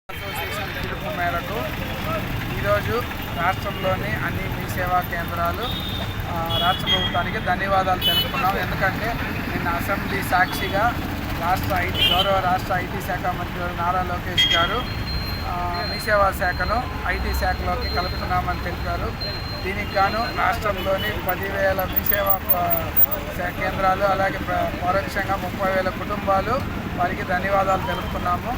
Association పిలుపు మేరకు ఈరోజు రాష్ట్రంలోని అన్ని మీ సేవా కేంద్రాలు రాష్ట్ర ప్రభుత్వానికి ధన్యవాదాలు తెలుపుతున్నాం. ఎందుకంటే నిన్న అసెంబ్లీ సాక్షిగా గౌరవ రాష్ట్ర ఐటీ శాఖ మంత్రి నారా లోకేష్ గారు మీ సేవా శాఖను ఐటీ శాఖలోకి కలుపుతున్నామని తెలిపారు. దీనికి గాను రాష్ట్రంలోని 10,000 మీ సేవా కేంద్రాలు అలాగే పరోక్షంగా 30,000 కుటుంబాలు వారికి ధన్యవాదాలు తెలుపుతున్నాము.